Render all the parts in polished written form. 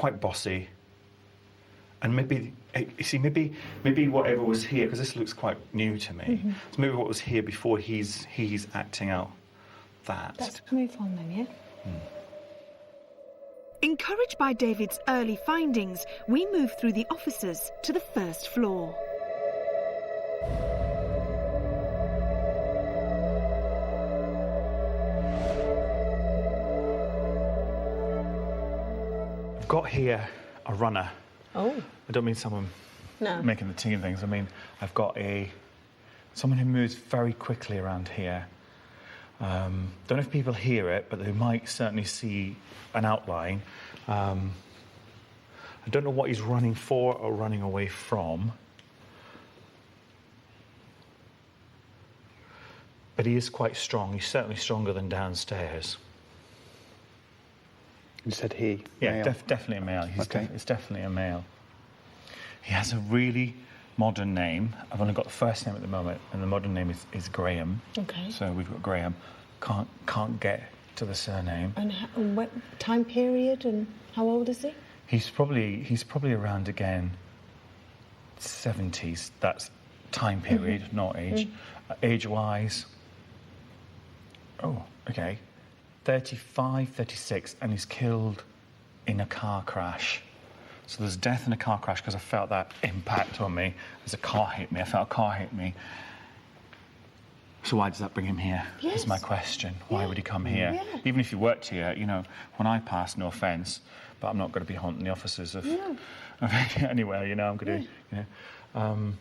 quite bossy. And maybe, you see, maybe whatever was here, because this looks quite new to me, so maybe what was here before he's acting out that. Let's move on then, yeah? Encouraged by David's early findings, we move through the offices to the first floor. I've got here a runner. Oh. I don't mean someone making the tea and things. I mean, I've got someone who moves very quickly around here. Don't know if people hear it, but they might certainly see an outline. I don't know what he's running for or running away from. But he is quite strong. He's certainly stronger than downstairs. You said he? Yeah, definitely a male. It's definitely a male. He has a really modern name. I've only got the first name at the moment, and the modern name is Graham. Okay. So we've got Graham. Can't get to the surname. And what time period and how old is he? He's probably around again 70s. That's time period, not age. Age-wise, 35, 36, and he's killed in a car crash. So there's death in a car crash because I felt that impact on me as a car hit me. I felt a car hit me. So why does that bring him here? Yes. Is my question. Why would he come here? Yeah. Even if he worked here, you know, when I pass, no offence, but I'm not going to be haunting the offices of anywhere, you know, I'm going to, you know.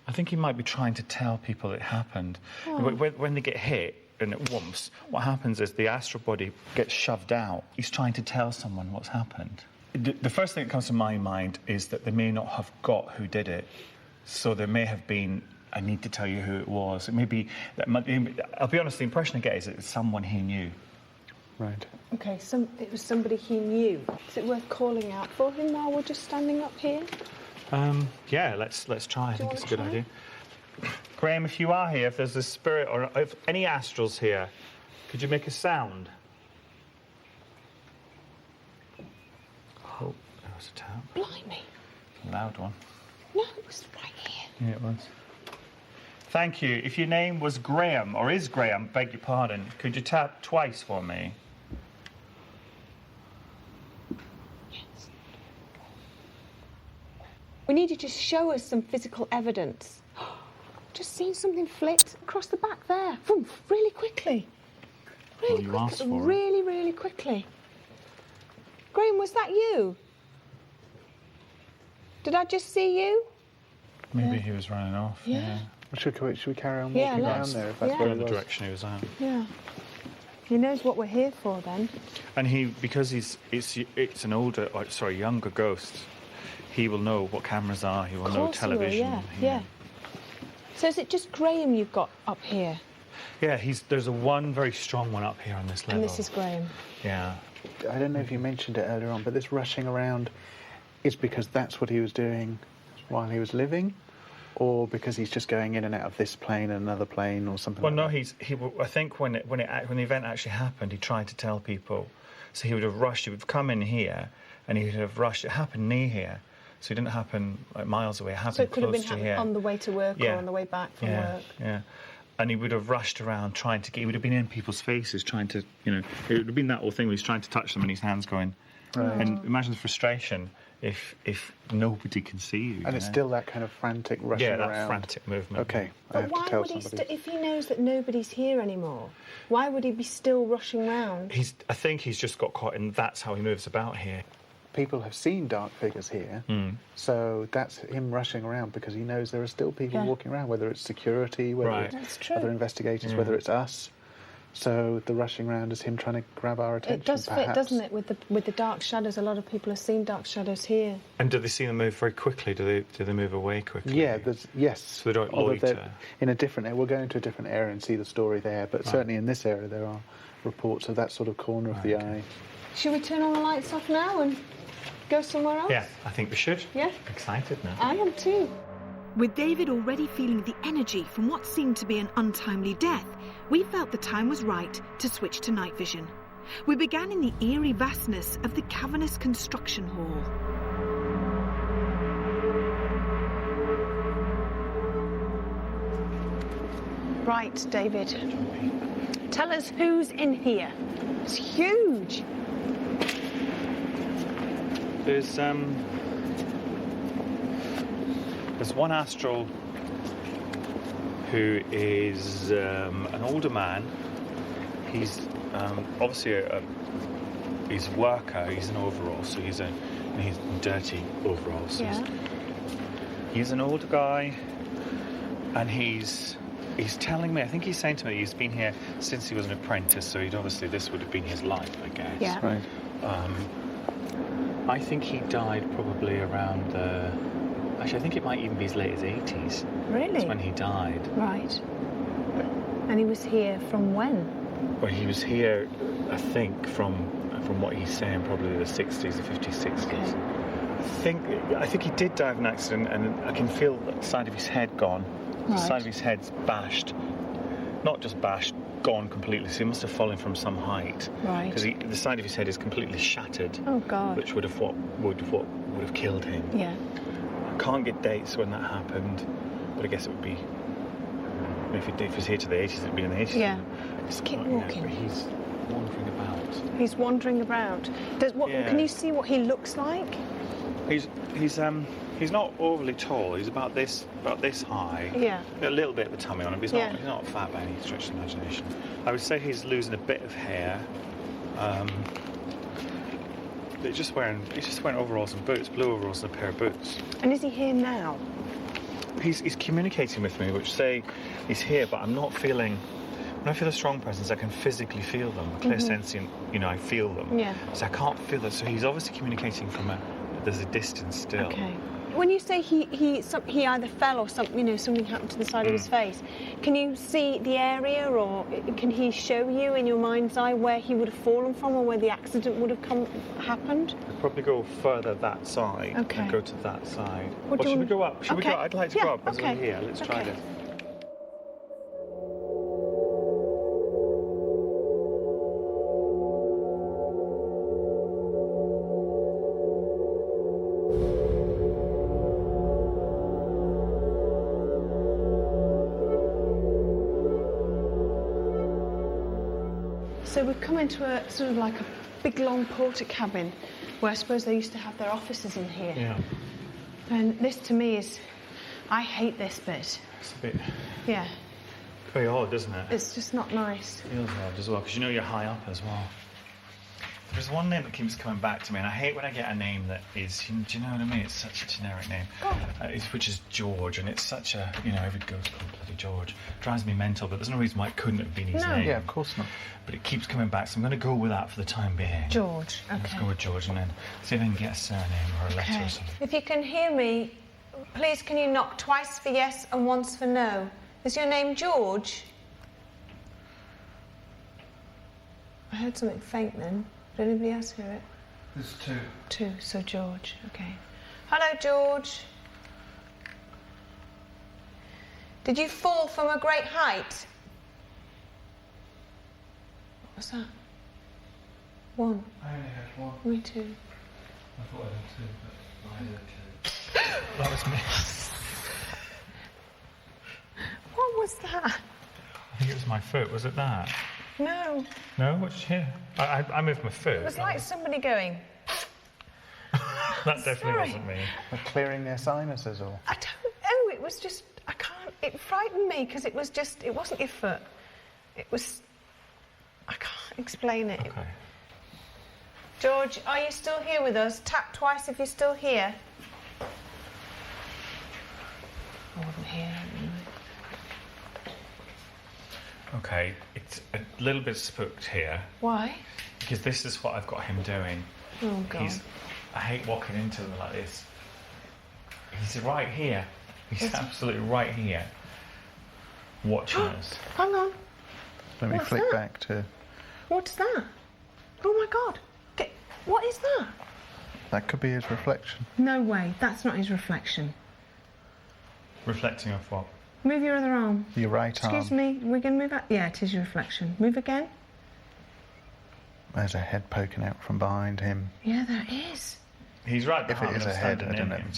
I think he might be trying to tell people it happened. When they get hit and it whomps, what happens is the astral body gets shoved out. He's trying to tell someone what's happened. The first thing that comes to my mind is that they may not have got who did it. So there may have been, I need to tell you who it was. It may be, I'll be honest, the impression I get is it's someone he knew. Right. Okay, it was somebody he knew. Is it worth calling out for him while we're just standing up here? Yeah, let's try. I think it's a good idea. Graham, if you are here, if there's a spirit or if any astrals here, could you make a sound? Oh, there was a tap. Blimey. A loud one. No, it was right here. Yeah, it was. Thank you. If your name was Graham, or is Graham, beg your pardon, could you tap twice for me? Yes. We need you to show us some physical evidence. Just seen something flit across the back there. Vroom, really quickly. Really quickly. Really quickly. Graham, was that you? Did I just see you? Maybe he was running off. Yeah. Should we carry on walking down there if that's where in he the was? direction he was at. Yeah. He knows what we're here for then. And because it's an older, younger ghost, he will know what cameras are, he will know television. Yeah. So is it just Graham you've got up here? Yeah, there's one very strong one up here on this level. And this is Graham? Yeah. I don't know if you mentioned it earlier on, but this rushing around is because that's what he was doing while he was living? Or because he's just going in and out of this plane and another plane or something well, like no, that? I think when the event actually happened, he tried to tell people. So he would have rushed, he would have come in here and he would have rushed. It happened near here. So it didn't happen like miles away. It happened close to here. So it could have been on the way to work or on the way back from work. Yeah. And he would have rushed around trying to he would have been in people's faces trying to, you know, it would have been that whole thing where he's trying to touch them and his hands going. Right. And imagine the frustration if nobody can see you. And it's still that kind of frantic rushing around. Yeah, that frantic movement. Okay, but I have to tell somebody. If he knows that nobody's here anymore, why would he be still rushing around? I think he's just got caught in that's how he moves about here. People have seen dark figures here, so that's him rushing around because he knows there are still people walking around, whether it's security, whether it's other investigators, whether it's us. So the rushing around is him trying to grab our attention. It does perhaps. fit, doesn't it, with the dark shadows? A lot of people have seen dark shadows here. And do they see them move very quickly? Do they move away quickly? Yeah, yes. So they don't loiter. In a different area. We'll go into a different area and see the story there, but certainly in this area there are reports of that sort of corner of the eye. Should we turn all the lights off now and go somewhere else? Yeah, I think we should. Yeah. Excited now. I am too. With David already feeling the energy from what seemed to be an untimely death, we felt the time was right to switch to night vision. We began in the eerie vastness of the cavernous construction hall. Right, David. Tell us who's in here. It's huge. There's one astral who is an older man. He's obviously he's a worker. He's in overalls, so he's in dirty overalls. So Yeah. He's an older guy, and he's telling me. I think he's saying to me he's been here since he was an apprentice. So this would have been his life, I guess. Yeah. Right. I think he died probably around actually, I think it might even be as late as 80s. Really? That's when he died. Right. And he was here from when? Well, he was here, I think, from what he's saying, probably the 60s, the 50s, 60s. Okay. I think he did die of an accident, and I can feel the side of his head gone. The Right. side of his head's bashed. Not just bashed, gone completely. So he must have fallen from some height. Right. Because the side of his head is completely shattered. Oh, God. Which would have killed him. Yeah. I can't get dates when that happened, but I guess it would be. If it was here to the 80s, it'd be in the 80s. Yeah. Just keep walking. But he's wandering about. He's wandering about. Yeah. Can you see what he looks like? He's not overly tall. He's about this high. Yeah. A little bit of a tummy on him. He's not fat by any stretch of the imagination. I would say he's losing a bit of hair. He's just wearing overalls and boots, blue overalls and a pair of boots. And is he here now? He's communicating with me, which say he's here, but I'm not feeling. When I feel a strong presence, I can physically feel them. A clear sensing, I feel them. Yeah. So I can't feel it. So he's obviously communicating there's a distance still. Okay. When you say he either fell or something happened to the side of his face, can you see the area, or can he show you in your mind's eye where he would have fallen from, or where the accident would have happened? I'd probably go further that side. Okay. And go to that side. What Or do should you we go up? Should we Okay. go? I'd like to Yeah, go up. As okay. we're here. Let's try Okay. this. So we've come into a sort of like a big long porter cabin where I suppose they used to have their offices in here. Yeah. And this to me is, I hate this bit. It's a bit Yeah, very odd, isn't it? it's just not nice. Feels odd as well, because you're high up as well. There's one name that keeps coming back to me, and I hate when I get a name that is, do you know what I mean? It's such a generic name. Which is George, and it's such a, every ghost called bloody George. Drives me mental, but there's no reason why it couldn't have been his name. Yeah, of course not. But it keeps coming back, so I'm going to go with that for the time being. George, okay. Let's go with George, and then see if I can get a surname or a letter or something. If you can hear me, please can you knock twice for yes and once for no? Is your name George? I heard something faint then. Did anybody else hear it? There's two. Two, so George, okay. Hello, George. Did you fall from a great height? What was that? One. I only heard one. Me too. I thought I had two, but I heard two. That was me. What was that? I think it was my foot. Was it that? No. No? What did you hear? I moved my foot. It was like somebody going. That definitely Sorry. wasn't me. They're clearing their sinuses or... I don't know, it was just, I can't, it frightened me because it was just, it wasn't your foot. It was, I can't explain it. Okay. George, are you still here with us? Tap twice if you're still here. I wasn't here. Okay, it's a little bit spooked here. Why? Because this is what I've got him doing. Oh, God. I hate walking into them like this. He's right here. He's absolutely right here. Watching us. Hang on. Let me What's flick that? back to... What's that? Oh, my God. What is that? That could be his reflection. No way. That's not his reflection. Reflecting off what? Move your other arm. Your right arm. Excuse me, we're going to move out. Yeah, it is your reflection. Move again. There's a head poking out from behind him. Yeah, there is. He's right If behind it is him, a head, standing I don't in know. him.